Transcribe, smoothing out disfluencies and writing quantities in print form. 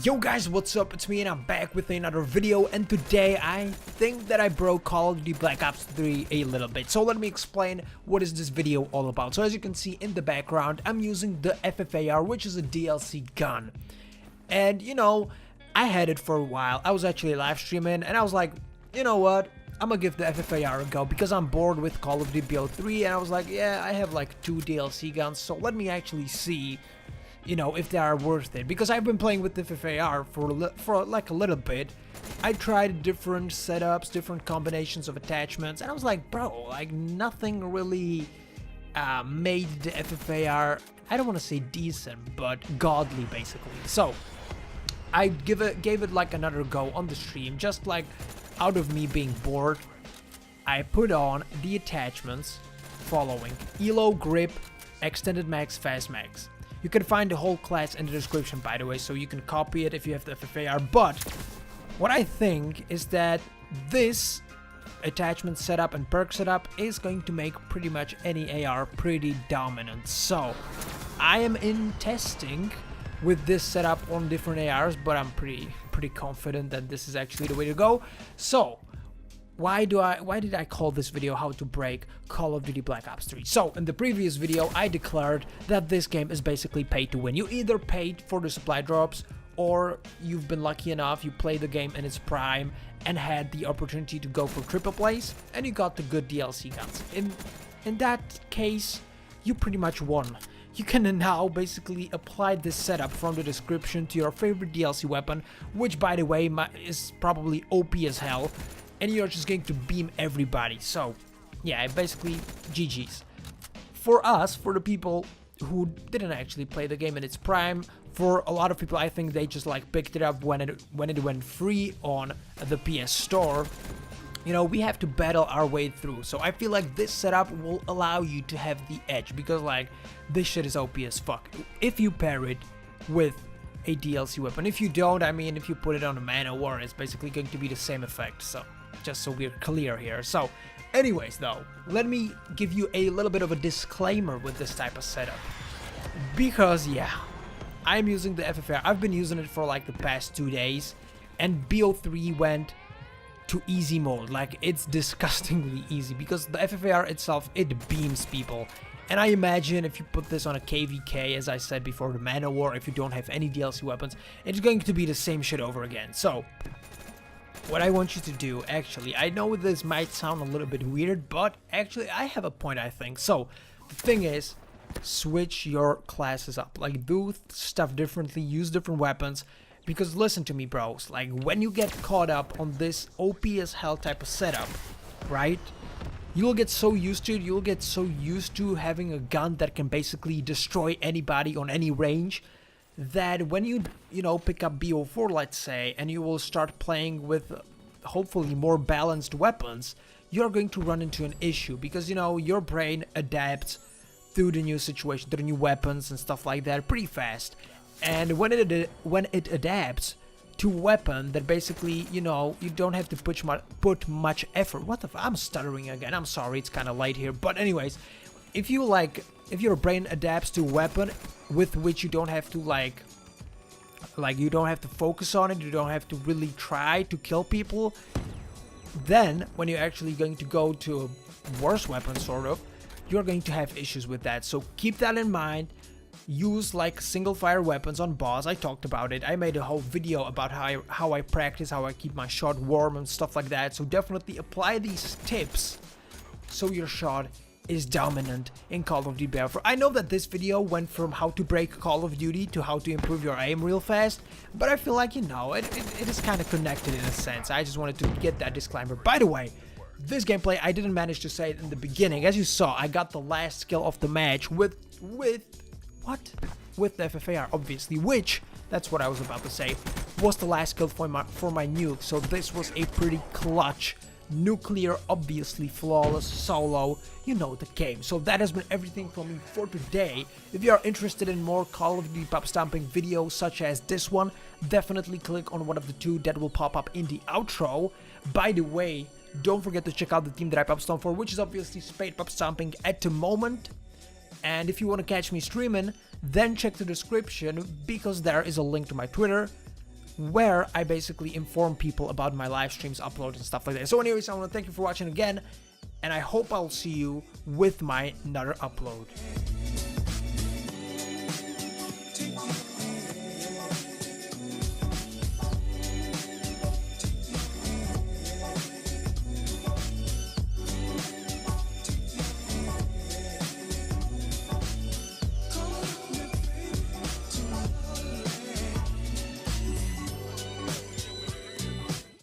Yo guys, what's up? It's me and I'm back with another video, and today I think that I broke Call of Duty Black Ops 3 a little bit. So let me explain what is this video all about. So as you can see in the background, I'm using the FFAR, which is a DLC gun. And you know, I had it for a while. I was actually live streaming and I was like, you know what? I'm gonna give the FFAR a go because I'm bored with Call of Duty BO3, and I was like, yeah, I have like 2 DLC guns, so let me actually see, you know, if they are worth it, because I've been playing with the FFAR for like a little bit. I tried different setups, different combinations of attachments, and I was like, bro, like nothing really made the FFAR, I don't want to say decent, but godly basically. So I gave it like another go on the stream, just like out of me being bored. I put on the attachments following: ELO, grip, extended mags, fast mags. You can find the whole class in the description, by the way, so you can copy it if you have the FFAR. But what I think is that this attachment setup and perk setup is going to make pretty much any AR pretty dominant. So I am in testing with this setup on different ARs, but I'm pretty confident that this is actually the way to go. So why did I call this video how to break Call of Duty Black Ops 3? So in the previous video I declared that this game is basically pay to win. You either paid for the supply drops, or you've been lucky enough, you played the game in its prime and had the opportunity to go for triple plays and you got the good DLC guns. In that case, you pretty much won. You can now basically apply this setup from the description to your favorite DLC weapon, which by the way is probably OP as hell, and you're just going to beam everybody. So yeah, basically GG's. For us, for the people who didn't actually play the game in its prime, for a lot of people I think they just like picked it up when it went free on the PS Store. You know, we have to battle our way through. So I feel like this setup will allow you to have the edge, because like this shit is OP as fuck if you pair it with a DLC weapon. If you don't, I mean, if you put it on a Man of War, it's basically going to be the same effect. So just so we're clear here. So anyways though, let me give you a little bit of a disclaimer with this type of setup, because yeah, I'm using the FFAR. I've been using it for like the past 2 days, and BO3 went to easy mode. Like, it's disgustingly easy, because the FFAR itself, it beams people. And I imagine if you put this on a KVK, as I said before, the Man of War, if you don't have any DLC weapons, it's going to be the same shit over again. So what I want you to do, actually, I know this might sound a little bit weird, but actually I have a point, I think. So the thing is, switch your classes up, like do stuff differently, use different weapons. Because listen to me, bros, like when you get caught up on this OP as hell type of setup, right, you'll get so used to it, you'll get so used to having a gun that can basically destroy anybody on any range, that when you know, pick up BO4, let's say, and you will start playing with hopefully more balanced weapons, you're going to run into an issue, because, you know, your brain adapts to the new situation, to the new weapons and stuff like that pretty fast. And when it adapts to a weapon that basically, you know, you don't have to put much effort. What the I'm stuttering again. I'm sorry, it's kind of late here. But anyways, if your brain adapts to a weapon with which you don't have to like you don't have to focus on it, you don't have to really try to kill people, then when you're actually going to go to a worse weapon, sort of, you're going to have issues with that. So keep that in mind. Use like single fire weapons on boss. I talked about it. I made a whole video about how I practice, how I keep my shot warm and stuff like that. So definitely apply these tips so your shot is dominant in Call of Duty BO4. I know that this video went from how to break Call of Duty to how to improve your aim real fast, but I feel like, you know, it is kind of connected in a sense. I just wanted to get that disclaimer. By the way, this gameplay, I didn't manage to say it in the beginning. As you saw, I got the last kill of the match with the FFAR, obviously, which, that's what I was about to say, was the last kill for my nuke. So this was a pretty clutch, nuclear, obviously flawless solo, you know the game. So that has been everything from me for today. If you are interested in more Call of Duty pop stomping videos such as this one, definitely click on one of the 2 that will pop up in the outro. By the way, don't forget to check out the team that I pop stomp for, which is obviously Spade Pop Stomping at the moment. And if you want to catch me streaming, then check the description, because there is a link to my Twitter, where I basically inform people about my live streams, uploads, and stuff like that. So anyways, I want to thank you for watching again, and I hope I'll see you with my another upload.